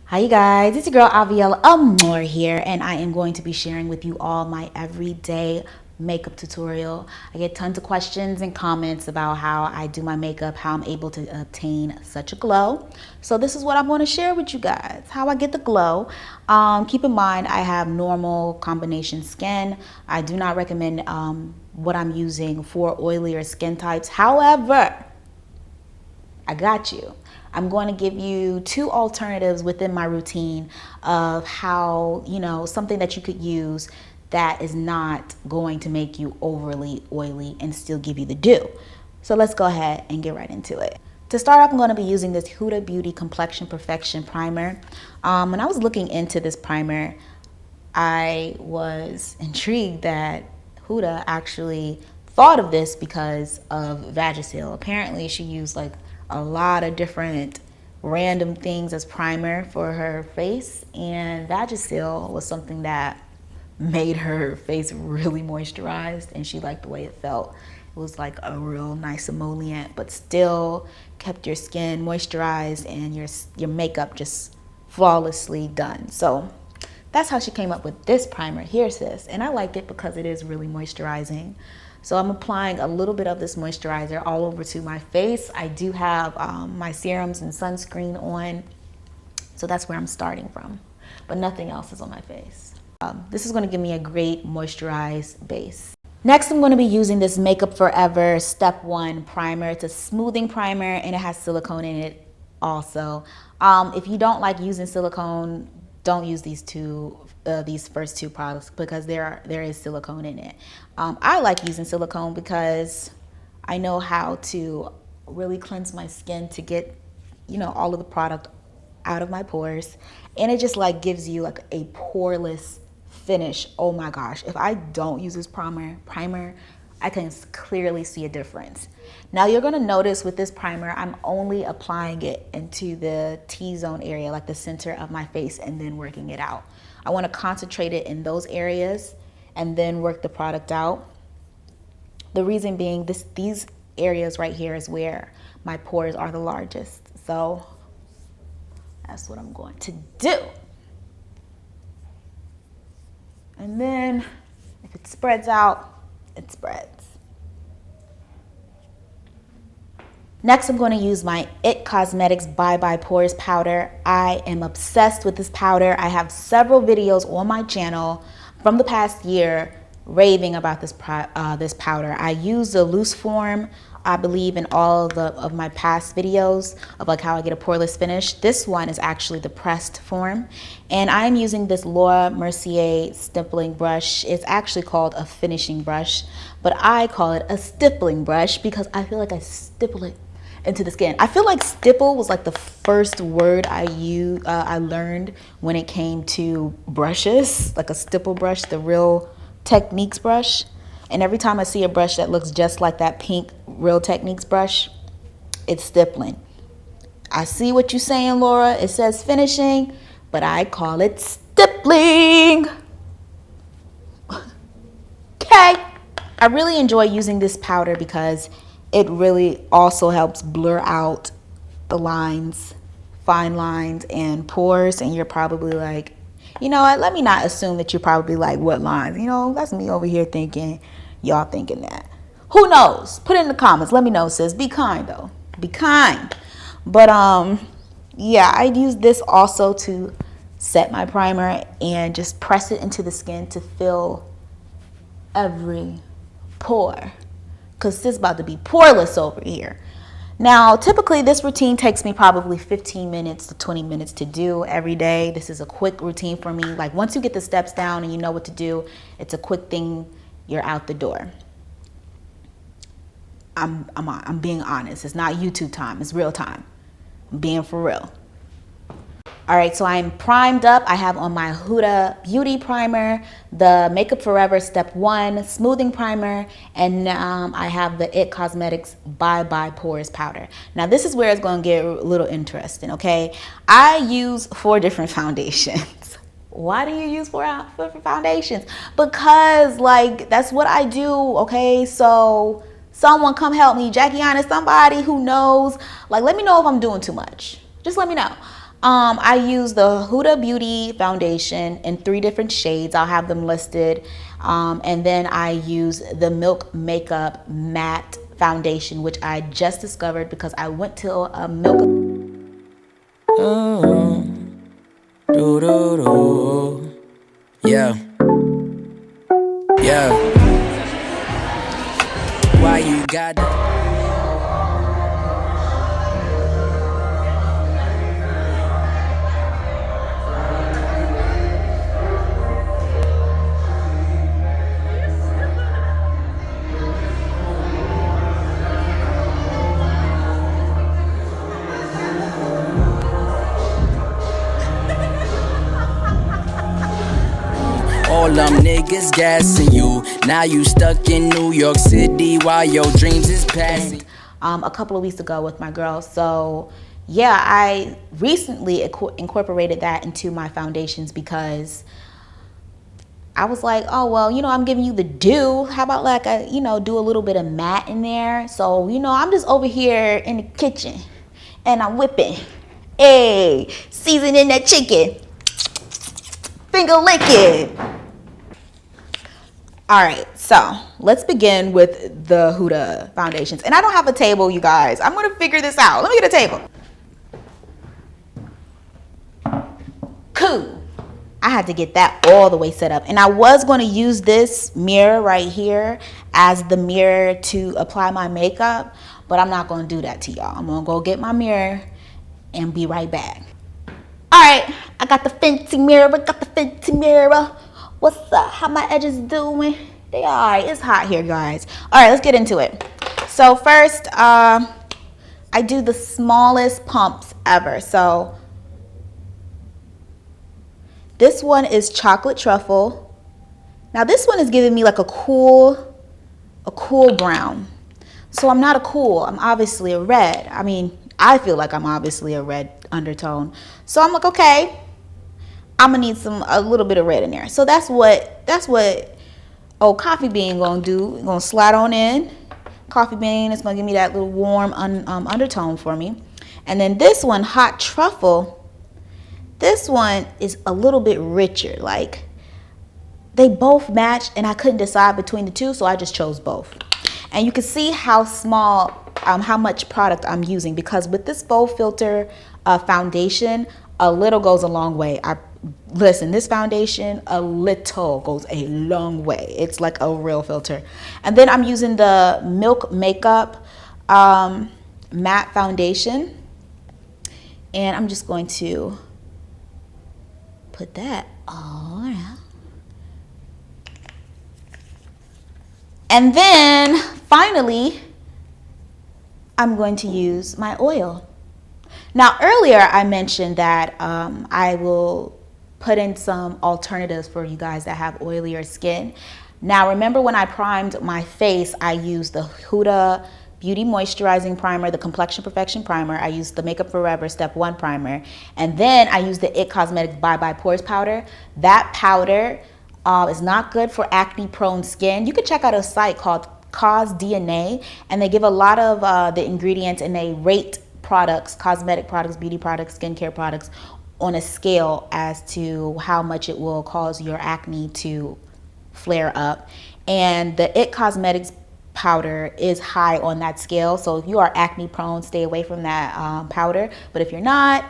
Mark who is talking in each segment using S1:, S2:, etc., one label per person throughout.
S1: Hi you guys, it's your girl Avielle Amor here, and I am going to be sharing with you all my everyday makeup tutorial. I get tons of questions and comments about how I do my makeup, how I'm able to obtain such a glow. So this is what I'm going to share with you guys, how I get the glow. Keep in mind I have normal combination skin. I do not recommend what I'm using for oilier skin types. However, I got you. I'm going to give you two alternatives within my routine of how, something that you could use that is not going to make you overly oily and still give you the dew. So let's go ahead and get right into it. To start off, I'm going to be using this Huda Beauty Complexion Perfection Primer. When I was looking into this primer, I was intrigued that Huda actually thought of this because of Vagisil. Apparently, she used like a lot of different random things as primer for her face, and Vagisil was something that made her face really moisturized, and she liked the way it felt. It was like a real nice emollient, but still kept your skin moisturized and your makeup just flawlessly done. So that's how she came up with this primer here, sis. And I like it because it is really moisturizing. So I'm applying a little bit of this moisturizer all over to my face. I do have my serums and sunscreen on. So that's where I'm starting from. But nothing else is on my face. This is going to give me a great moisturized base. Next, I'm going to be using this Makeup Forever Step 1 primer. It's a smoothing primer and it has silicone in it also. If you don't like using silicone, don't use these first two products because there is silicone in it. I like using silicone because I know how to really cleanse my skin to get, all of the product out of my pores, and it just like gives you like a poreless finish. Oh my gosh, if I don't use this primer, I can clearly see a difference. Now you're gonna notice with this primer, I'm only applying it into the T-zone area, like the center of my face, and then working it out. I wanna concentrate it in those areas and then work the product out. The reason being these areas right here is where my pores are the largest. So that's what I'm going to do. And then if it spreads out, it spreads. Next, I'm going to use my IT Cosmetics Bye Bye Pores powder. I am obsessed with this powder. I have several videos on my channel from the past year raving about this powder. I use the loose form, I believe, in all of my past videos of like how I get a poreless finish. This one is actually the pressed form, and I'm using this Laura Mercier stippling brush. It's actually called a finishing brush, but I call it a stippling brush because I feel like I stipple it into the skin. I feel like stipple was like the first word I learned when it came to brushes, like a stipple brush, the Real Techniques brush. And every time I see a brush that looks just like that pink Real Techniques brush, it's stippling. I see what you're saying, Laura. It says finishing, but I call it stippling. Okay. I really enjoy using this powder because it really also helps blur out the lines, fine lines, and pores. And you're probably like, you know what, let me not assume that you're probably like, what lines? That's me over here thinking, y'all thinking that. Who knows? Put it in the comments. Let me know, sis. Be kind, though. Be kind. But, yeah, I use this also to set my primer and just press it into the skin to fill every pore. Because this is about to be poreless over here. Now, typically this routine takes me probably 15 minutes to 20 minutes to do every day. This is a quick routine for me. Like once you get the steps down and you know what to do, it's a quick thing, you're out the door. I'm being honest. It's not YouTube time, it's real time. I'm being for real. All right, so I'm primed up. I have on my Huda Beauty Primer, the Makeup Forever Step 1 Smoothing Primer, and I have the IT Cosmetics Bye Bye Pores Powder. Now, this is where it's going to get a little interesting, okay? I use 4 different foundations. Why do you use 4 different foundations? Because, like, that's what I do, okay? So someone come help me. Jackie Anna, somebody who knows. Like, let me know if I'm doing too much. Just let me know. I use the Huda Beauty foundation in 3 different shades. I'll have them listed. And then I use the Milk Makeup Matte Foundation, which I just discovered because I went to a Milk.
S2: Yeah. Yeah. Why you got all them niggas gassing you? Now you stuck in New York City while your dreams is passing.
S1: A couple of weeks ago with my girl. So yeah, I recently incorporated that into my foundations because I was like, oh, well, you know, I'm giving you the dew. How about like, do a little bit of matte in there? So, I'm just over here in the kitchen and I'm whipping. Hey, seasoning that chicken. Finger licking. All right, so let's begin with the Huda foundations. And I don't have a table, you guys. I'm going to figure this out. Let me get a table. Cool. I had to get that all the way set up. And I was going to use this mirror right here as the mirror to apply my makeup. But I'm not going to do that to y'all. I'm going to go get my mirror and be right back. All right, I got the fancy mirror. What's up? How my edges doing? They all right. It's hot here, guys. All right, let's get into it. So first, I do the smallest pumps ever. So this one is chocolate truffle. Now this one is giving me like a cool brown. So I'm not a cool. I'm obviously a red. I mean, I feel like I'm obviously a red undertone. So I'm like, okay, I'm gonna need a little bit of red in there. So that's what old Coffee Bean gonna do. Gonna slide on in. Coffee Bean is gonna give me that little warm undertone for me. And then this one, hot truffle, this one is a little bit richer. Like they both match and I couldn't decide between the two, so I just chose both. And you can see how small, how much product I'm using, because with this faux filter foundation, a little goes a long way. Listen, this foundation, a little goes a long way. It's like a real filter. And then I'm using the Milk Makeup matte foundation. And I'm just going to put that all around. And then finally, I'm going to use my oil. Now, earlier I mentioned that I will put in some alternatives for you guys that have oilier skin. Now, remember when I primed my face, I used the Huda Beauty Moisturizing Primer, the Complexion Perfection Primer. I used the Makeup Forever Step 1 Primer. And then I used the IT Cosmetics Bye Bye Pores Powder. That powder is not good for acne-prone skin. You can check out a site called Cause DNA, and they give a lot of the ingredients and they rate products, cosmetic products, beauty products, skincare products on a scale as to how much it will cause your acne to flare up. And the IT Cosmetics powder is high on that scale. So if you are acne prone, stay away from that powder. But if you're not,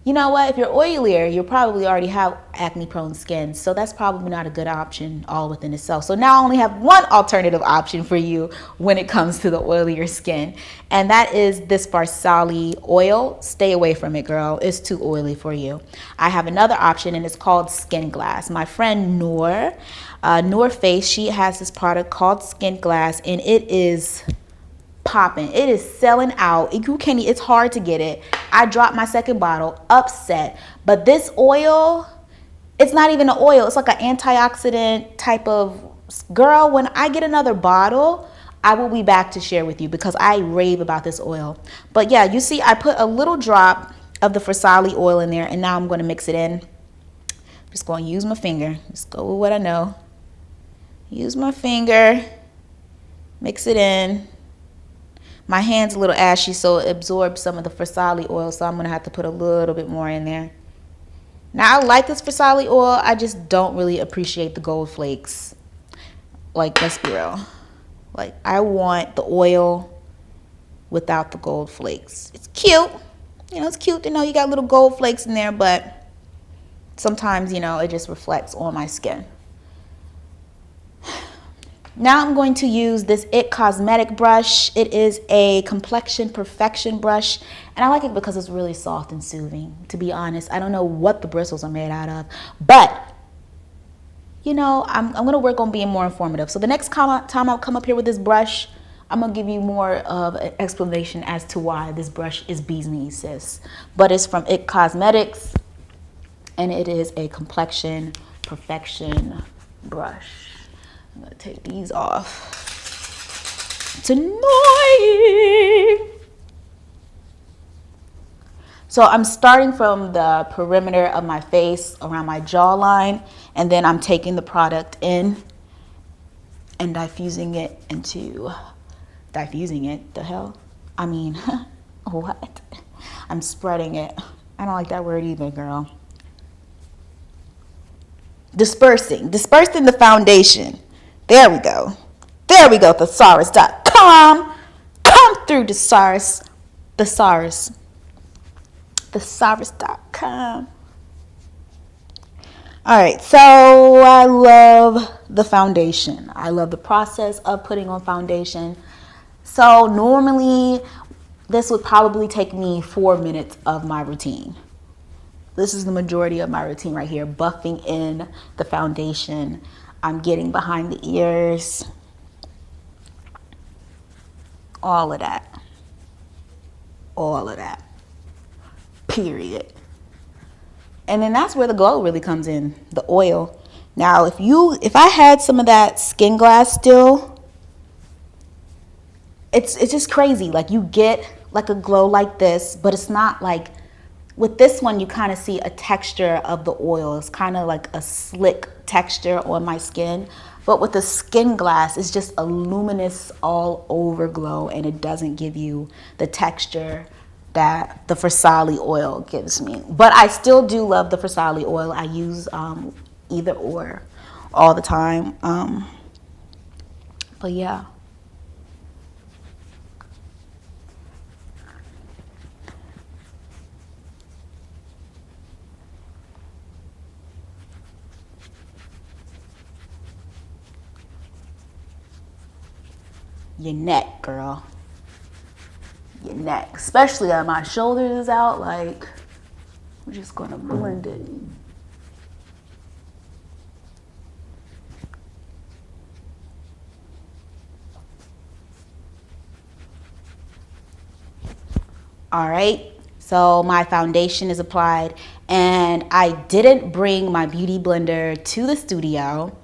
S1: you know what? If you're oilier, you probably already have acne prone skin. So that's probably not a good option all within itself. So now I only have one alternative option for you when it comes to the oilier skin. And that is this Farsali oil. Stay away from it, girl. It's too oily for you. I have another option and it's called Skin Glass. My friend Noor Face, she has this product called Skin Glass and it is popping. It is selling out. It's hard to get it. I dropped my second bottle, upset. But this oil, it's not even an oil. It's like an antioxidant type of, girl, when I get another bottle, I will be back to share with you because I rave about this oil. But yeah, you see, I put a little drop of the Farsali oil in there and now I'm going to mix it in. I'm just going to use my finger. Just go with what I know. Use my finger. Mix it in. My hand's a little ashy, so it absorbs some of the Versali oil, so I'm going to have to put a little bit more in there. Now, I like this Versali oil. I just don't really appreciate the gold flakes. Like, let's be real. Like, I want the oil without the gold flakes. It's cute. You know, it's cute to know you got little gold flakes in there, but sometimes, you know, it just reflects on my skin. Now I'm going to use this IT Cosmetic brush. It is a complexion perfection brush, and I like it because it's really soft and soothing, to be honest. I don't know what the bristles are made out of, but, you know, I'm going to work on being more informative. So the next time I'll come up here with this brush, I'm going to give you more of an explanation as to why this brush is bee's knees, sis. But it's from IT Cosmetics, and it is a complexion perfection brush. I'm going to take these off. It's annoying. So I'm starting from the perimeter of my face around my jawline, and then I'm taking the product in and diffusing it, the hell? I mean, what? I'm spreading it. I don't like that word either, girl. Dispersing the foundation. There we go. Thesaurus.com. Come through, Thesaurus.com. All right, so I love the foundation. I love the process of putting on foundation. So normally, this would probably take me 4 minutes of my routine. This is the majority of my routine right here, buffing in the foundation. I'm getting behind the ears. All of that. Period. And then that's where the glow really comes in, the oil. Now, if I had some of that Skin Glass still, it's just crazy. Like, you get like a glow like this, but it's not like, with this one, you kind of see a texture of the oil. It's kind of like a slick texture on my skin. But with the Skin Glass, it's just a luminous all over glow, and it doesn't give you the texture that the Versali oil gives me. But I still do love the Versali oil. I use either or all the time. But yeah. Your neck, girl. Your neck. Especially when my shoulders is out, like, we're just gonna blend it. All right, so my foundation is applied, and I didn't bring my beauty blender to the studio.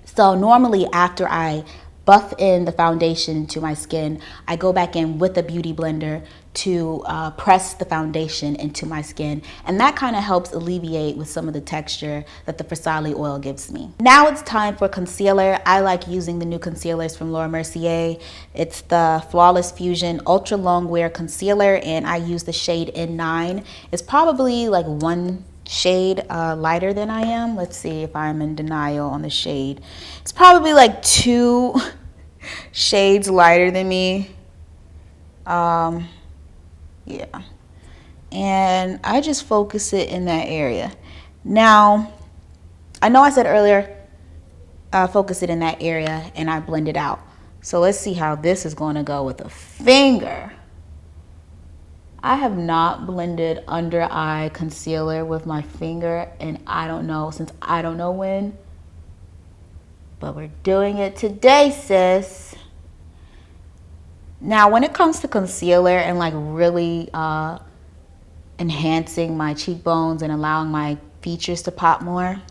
S1: So normally after I buff in the foundation to my skin, I go back in with a beauty blender to press the foundation into my skin, and that kind of helps alleviate with some of the texture that the Versali oil gives me. Now it's time for concealer. I like using the new concealers from Laura Mercier. It's the Flawless Fusion Ultra Long Wear Concealer, and I use the shade N9. It's probably like one shade lighter than I am. Let's see if I'm in denial on the shade. It's probably like 2 shades lighter than me. Yeah. And I just focus it in that area. Now, I know I said earlier, focus it in that area, and I blend it out. So let's see how this is going to go with a finger. I have not blended under eye concealer with my finger, and I don't know when, but we're doing it today, sis. Now, when it comes to concealer and like really enhancing my cheekbones and allowing my features to pop more,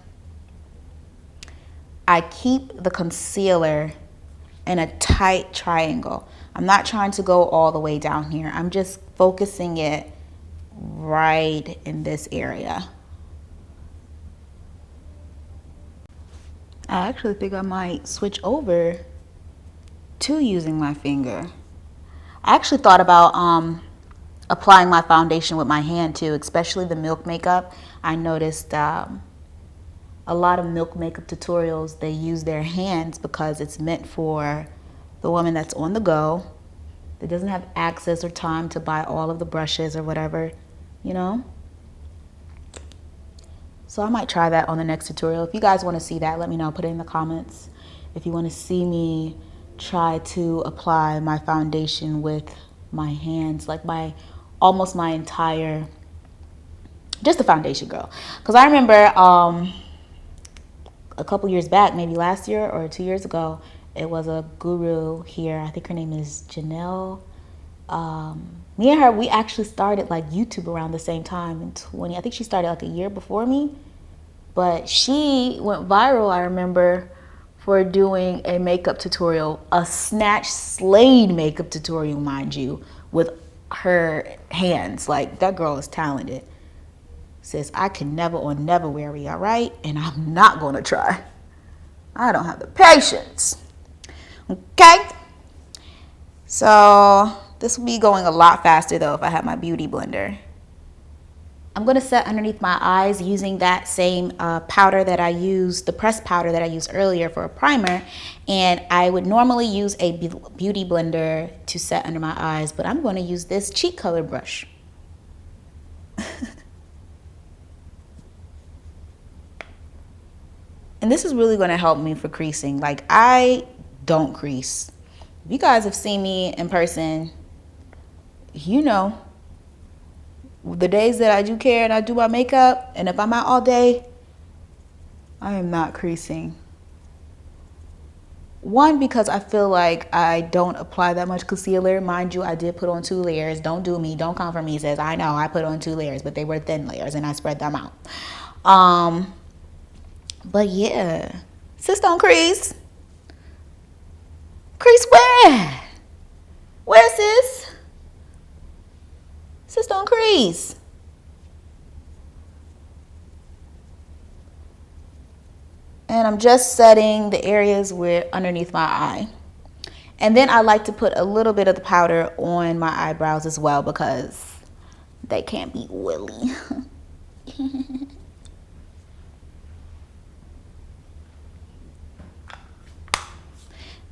S1: I keep the concealer in a tight triangle. I'm not trying to go all the way down here. I'm just focusing it right in this area. I actually think I might switch over to using my finger. I actually thought about applying my foundation with my hand too, especially the milk makeup. I noticed a lot of milk makeup tutorials, they use their hands because it's meant for the woman that's on the go, that doesn't have access or time to buy all of the brushes or whatever, you know? So I might try that on the next tutorial. If you guys want to see that, let me know. Put it in the comments. If you want to see me try to apply my foundation with my hands, like almost my entire, just the foundation, girl. Because I remember a couple years back, maybe last year or 2 years ago, it was a guru here. I think her name is Janelle. Me and her, we actually started like YouTube around the same time in I think she started like a year before me. But she went viral, I remember, for doing a makeup tutorial, a snatch slayed makeup tutorial, mind you, with her hands. Like, that girl is talented. Says, I can never or never weary, all right? And I'm not going to try. I don't have the patience. Okay? So this will be going a lot faster, though, if I have my beauty blender. I'm going to set underneath my eyes using that same powder that I used, the pressed powder that I used earlier for a primer. And I would normally use a beauty blender to set under my eyes, but I'm going to use this cheek color brush. And this is really going to help me for creasing. Like, I don't crease. If you guys have seen me in person, you know, the days that I do care and I do my makeup, and if I'm out all day, I am not creasing. One, because I feel like I don't apply that much concealer. Mind you, I did put on 2 layers. Don't do me. Don't come for me. Says, I know I put on 2 layers, but they were thin layers and I spread them out. But yeah, sis don't crease. Crease where? Where, sis? Sis don't crease. And I'm just setting the areas where underneath my eye. And then I like to put a little bit of the powder on my eyebrows as well because they can't be oily.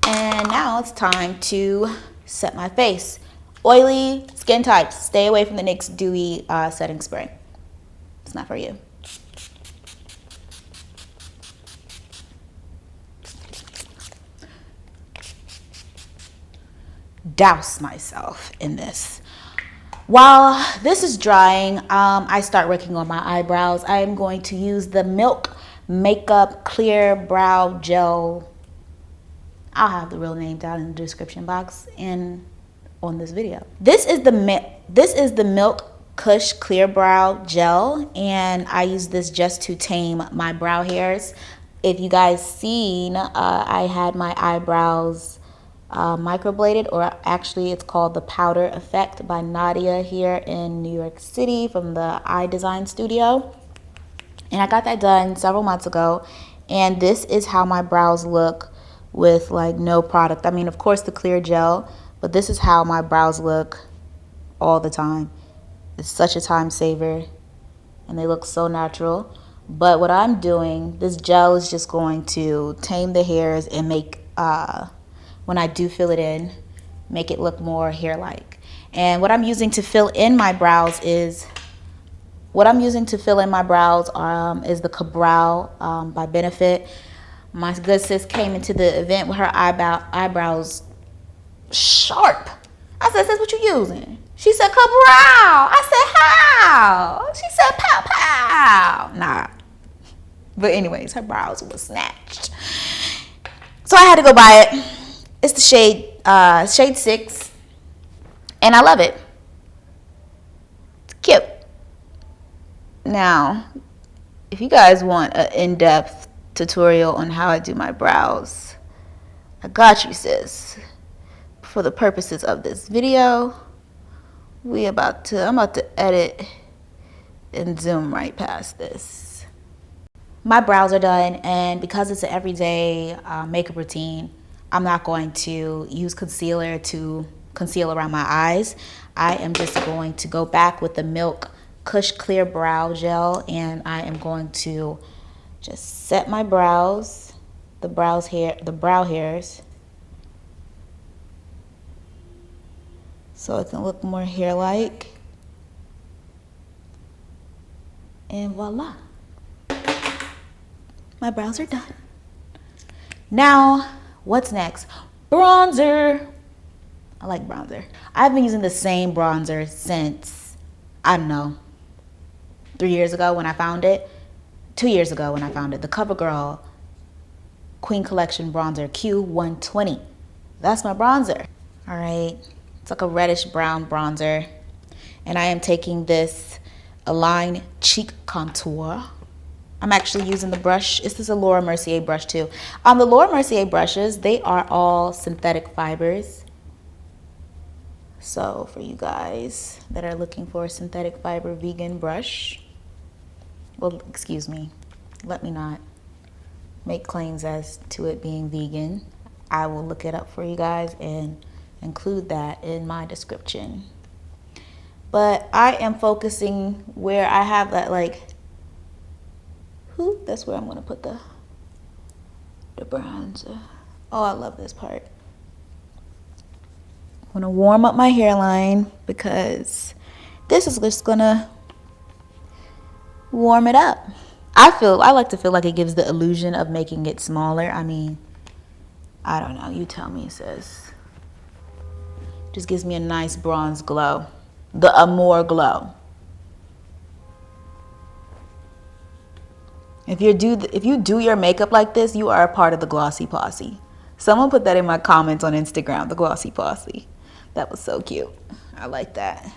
S1: And now it's time to set my face. Oily skin types, stay away from the NYX Dewy setting spray. It's not for you. Douse myself in this. While this is drying, I start working on my eyebrows. I am going to use the Milk Makeup Clear Brow Gel. I'll have the real name down in the description box and on this video. This is the Milk Kush Clear Brow Gel, and I use this just to tame my brow hairs. If you guys seen, I had my eyebrows microbladed, or actually it's called the Powder Effect by Nadia here in New York City from the Eye Design Studio. And I got that done several months ago, and this is how my brows look with like no product. I mean, of course the clear gel, but this is how my brows look all the time. It's such a time saver and they look so natural. But what I'm doing, this gel is just going to tame the hairs and make, when I do fill it in, make it look more hair-like. And what I'm using to fill in my brows is, is the Cabral by Benefit. My good sis came into the event with her eyebrows sharp. I said, sis, what you using? She said, Cabral. I said, how? She said, pow, pow. Nah. But anyways, her brows were snatched. So I had to go buy it. It's the shade 6. And I love it. It's cute. Now, if you guys want an in-depth tutorial on how I do my brows, I got you, sis. For the purposes of this video, I'm about to edit and zoom right past this. My brows are done, and because it's an everyday makeup routine, I'm not going to use concealer to conceal around my eyes, I am just going to go back with the Milk Kush Clear Brow Gel, and I am going to just set my brows, the brow hairs, so it can look more hair-like. And voila, my brows are done. Now, what's next? Bronzer. I like bronzer. I've been using the same bronzer since, I don't know, 3 years ago when I found it. 2 years ago when I found it. The CoverGirl Queen Collection Bronzer Q120. That's my bronzer. All right. It's like a reddish brown bronzer. And I am taking this Align Cheek Contour. I'm actually using the brush. This is a Laura Mercier brush too. The Laura Mercier brushes, they are all synthetic fibers. So for you guys that are looking for a synthetic fiber vegan brush, well, excuse me, let me not make claims as to it being vegan. I will look it up for you guys and include that in my description. But I am focusing where I have that, like, that's where I'm gonna put the bronzer. Oh, I love this part. I'm gonna warm up my hairline because this is just gonna warm it up. I like to feel like it gives the illusion of making it smaller. I mean, I don't know, you tell me, sis. Just gives me a nice bronze glow. The Amor glow. If you do your makeup like this, you are a part of the Glossy Posse. Someone put that in my comments on Instagram, the Glossy Posse. That was so cute. I like that.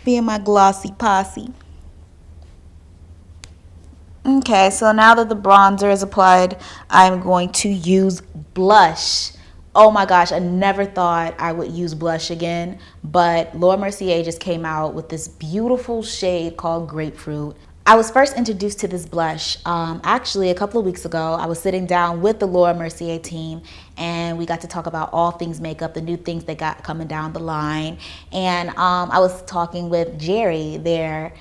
S1: Be in my Glossy Posse. Okay, so now that the bronzer is applied, I'm going to use blush. Oh my gosh, I never thought I would use blush again, but Laura Mercier just came out with this beautiful shade called Grapefruit. I was first introduced to this blush actually a couple of weeks ago. I was sitting down with the Laura Mercier team and we got to talk about all things makeup, the new things they got coming down the line. And I was talking with Jerry, their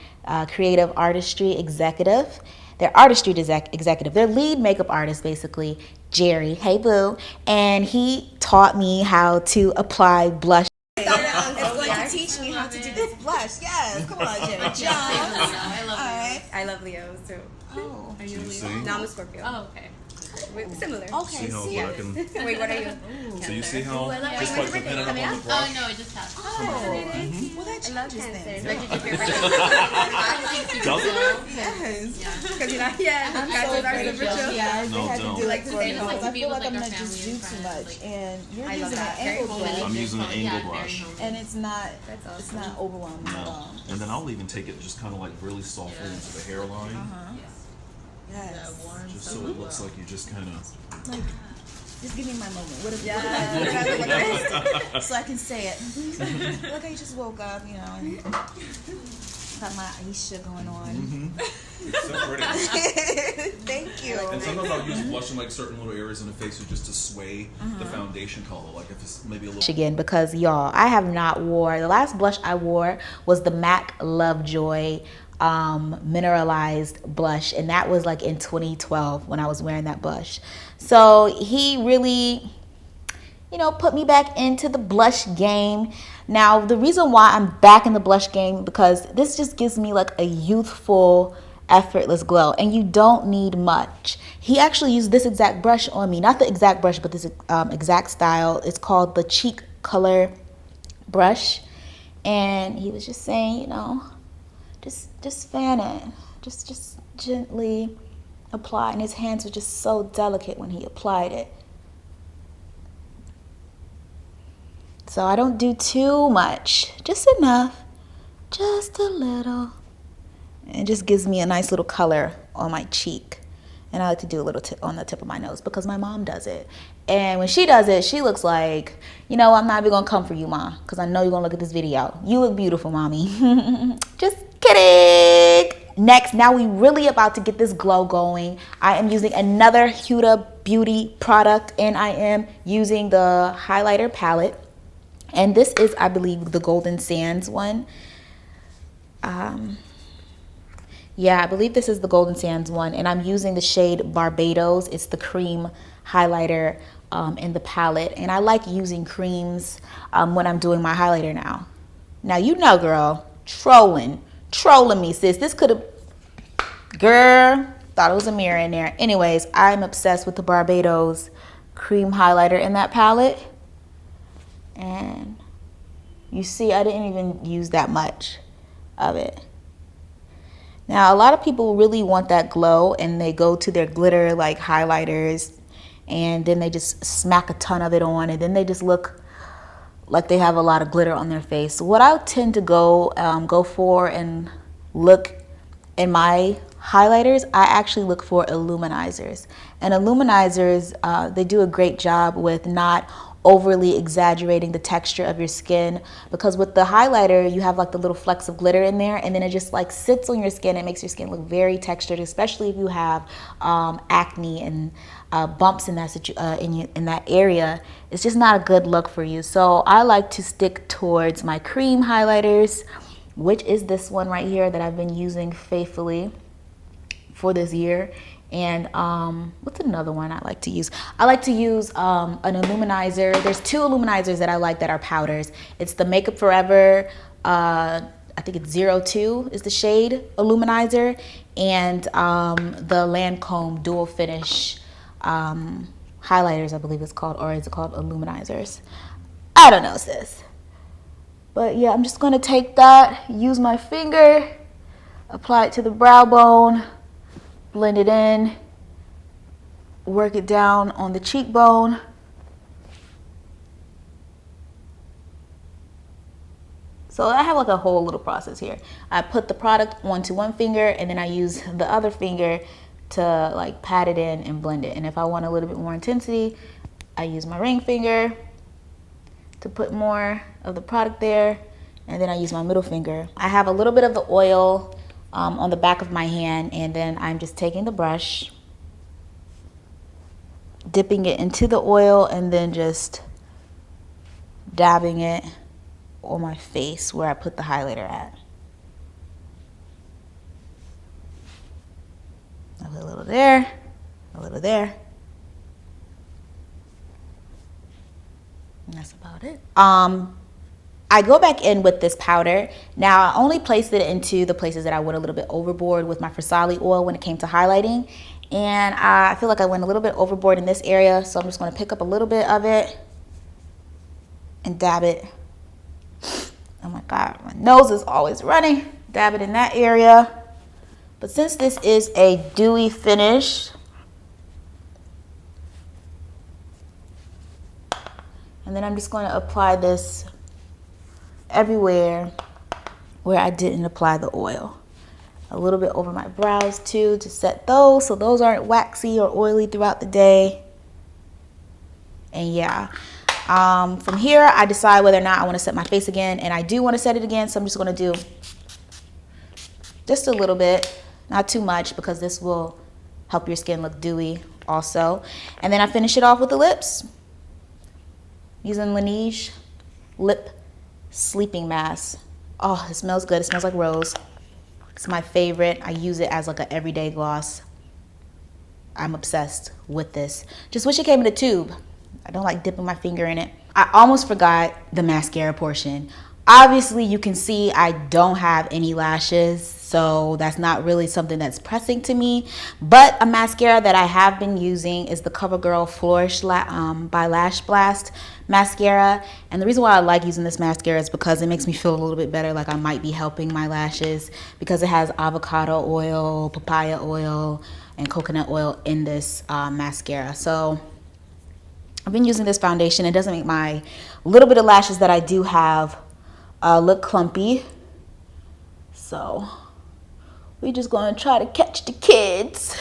S1: creative artistry executive. Their artistry executive, their lead makeup artist, basically, Jerry. Hey, boo. And he taught me how to apply blush.
S3: It's going to teach me how to do this blush. Yes, come on, Jerry Jones.
S4: I love Leos too.
S3: Oh,
S4: Are you a Leo?
S5: See?
S4: No, I'm a Scorpio. Oh, okay. Similar.
S3: okay.
S5: See how it's working?
S4: Wait, what are you?
S5: So you see how just
S4: Wait,
S5: like
S4: wait,
S5: depending
S4: coming
S5: on
S4: up?
S5: the brush?
S6: no, it just happened.
S3: Well, that
S4: I love
S3: changes
S4: Cancer.
S3: things.
S4: Like, did you feel
S5: Does it?
S3: Yes.
S4: Because you're not, yeah,
S3: I'm
S4: guys
S3: so
S4: are
S3: grateful.
S4: super chill.
S3: Yeah, they
S5: No,
S3: had to
S5: don't.
S3: do
S4: Like
S3: it
S4: to
S3: for
S4: say
S3: me
S4: no.
S3: because I
S6: Be
S3: feel
S6: with,
S3: like I'm
S6: like,
S3: gonna
S6: our
S3: just
S6: family
S3: do
S6: and
S3: too
S6: friends,
S3: much,
S6: like,
S3: and you're
S4: I love
S3: using an
S4: that. Very
S3: angle
S4: homely.
S3: brush,
S5: I'm using an angle
S6: Yeah,
S5: brush.
S6: very homely.
S3: and it's not
S4: That's
S3: it's not overwhelming at
S5: No.
S3: all.
S5: And then I'll even take it just kind of like really softly into the hairline,
S3: Yes.
S5: just so it looks like you just kind of.
S3: Like, just give me my moment. What if I look like this? So I can say it. Look, I just woke up, you know, and got my Aisha going on.
S5: So pretty.
S3: Thank you.
S5: And sometimes I'll use blush in like certain little areas in the face just to sway the foundation color. Like if it's maybe a little.
S1: Again, because y'all, I have not wore, the last blush I wore was the MAC Lovejoy mineralized blush, and that was like in 2012 when I was wearing that blush. So he really, put me back into the blush game. Now, the reason why I'm back in the blush game, because this just gives me like a youthful, effortless glow, and you don't need much. He actually used this exact brush on me, not the exact brush, but this exact style. It's called the Cheek Color brush, and he was just saying, just fan it, just gently apply, and his hands were just so delicate when he applied it. So I don't do too much, just enough, just a little. It just gives me a nice little color on my cheek. And I like to do a little on the tip of my nose because my mom does it. And when she does it, she looks like, I'm not even going to come for you, Ma, because I know you're going to look at this video. You look beautiful, Mommy. Just kidding. Next, now we really about to get this glow going. I am using another Huda Beauty product, and I am using the highlighter palette. And this is, I believe, the Golden Sands one. Yeah, I believe this is the Golden Sands one, and I'm using the shade Barbados. It's the cream highlighter in the palette, and I like using creams when I'm doing my highlighter now. Now, you know, girl, trolling me, sis. This could have, girl, thought it was a mirror in there. Anyways, I'm obsessed with the Barbados cream highlighter in that palette, and you see, I didn't even use that much of it. Now, a lot of people really want that glow, and they go to their glitter like highlighters, and then they just smack a ton of it on, and then they just look like they have a lot of glitter on their face. So what I tend to go for and look in my highlighters, I actually look for illuminizers. And illuminizers, they do a great job with not overly exaggerating the texture of your skin, because with the highlighter you have like the little flecks of glitter in there, and then it just like sits on your skin. It makes your skin look very textured, especially if you have acne and bumps in that in that area. It's just not a good look for you. So I like to stick towards my cream highlighters, which is this one right here that I've been using faithfully for this year. And what's another one I like to use? I like to use an illuminizer. There's two illuminizers that I like that are powders. It's the Makeup Forever, I think it's 02 is the shade illuminizer, and the Lancome Dual Finish highlighters, I believe it's called, or is it called illuminizers? I don't know, sis. But yeah, I'm just gonna take that, use my finger, apply it to the brow bone, blend it in, work it down on the cheekbone. So I have like a whole little process here. I put the product onto one finger, and then I use the other finger to like pat it in and blend it. And if I want a little bit more intensity, I use my ring finger to put more of the product there, and then I use my middle finger. I have a little bit of the oil on the back of my hand, and then I'm just taking the brush, dipping it into the oil, and then just dabbing it on my face where I put the highlighter at. A little there, a little there. And that's about it. I go back in with this powder. Now, I only placed it into the places that I went a little bit overboard with my Versali oil when it came to highlighting. And I feel like I went a little bit overboard in this area, so I'm just going to pick up a little bit of it and dab it. Oh my God, my nose is always running. Dab it in that area. But since this is a dewy finish, and then I'm just going to apply this everywhere where I didn't apply the oil. A little bit over my brows too, to set those so those aren't waxy or oily throughout the day. And yeah, from here I decide whether or not I want to set my face again, and I do want to set it again, so I'm just going to do just a little bit, not too much, because this will help your skin look dewy also. And then I finish it off with the lips using Laneige lip sleeping mask. Oh, it smells good. It smells like rose. It's my favorite. I use it as like an everyday gloss. I'm obsessed with this. Just wish it came in a tube. I don't like dipping my finger in it. I almost forgot the mascara portion. Obviously, you can see I don't have any lashes, so that's not really something that's pressing to me. But a mascara that I have been using is the CoverGirl Flourish by Lash Blast mascara. And the reason why I like using this mascara is because it makes me feel a little bit better, like I might be helping my lashes, because it has avocado oil, papaya oil, and coconut oil in this mascara. So I've been using this foundation. It doesn't make my little bit of lashes that I do have look clumpy. So we're just gonna try to catch the kids.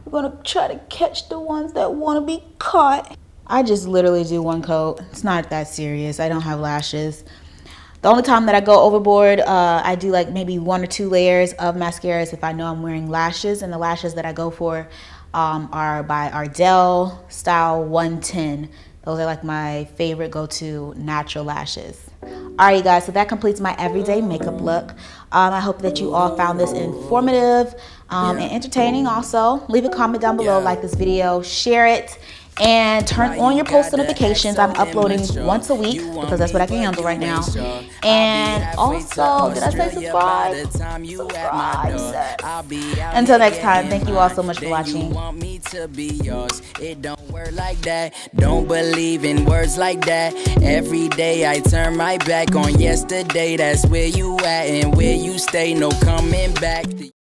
S1: We're gonna try to catch the ones that want to be caught. I just literally do one coat. It's not that serious. I don't have lashes. The only time that I go overboard, I do like maybe 1 or 2 layers of mascaras if I know I'm wearing lashes. And the lashes that I go for are by Ardell Style 110. Those are like my favorite go-to natural lashes. All right, you guys, so that completes my everyday makeup look. I hope that you all found this informative and entertaining. Also, leave a comment down below, like this video, share it, and turn on your post notifications. I'm uploading once a week because that's what I can handle right now. And also, did I say subscribe? Until next time, thank you all so much for watching.
S2: It don't work like that. Don't believe in words like that. Every day I turn my back on yesterday. That's where you at and where you stay. No coming back.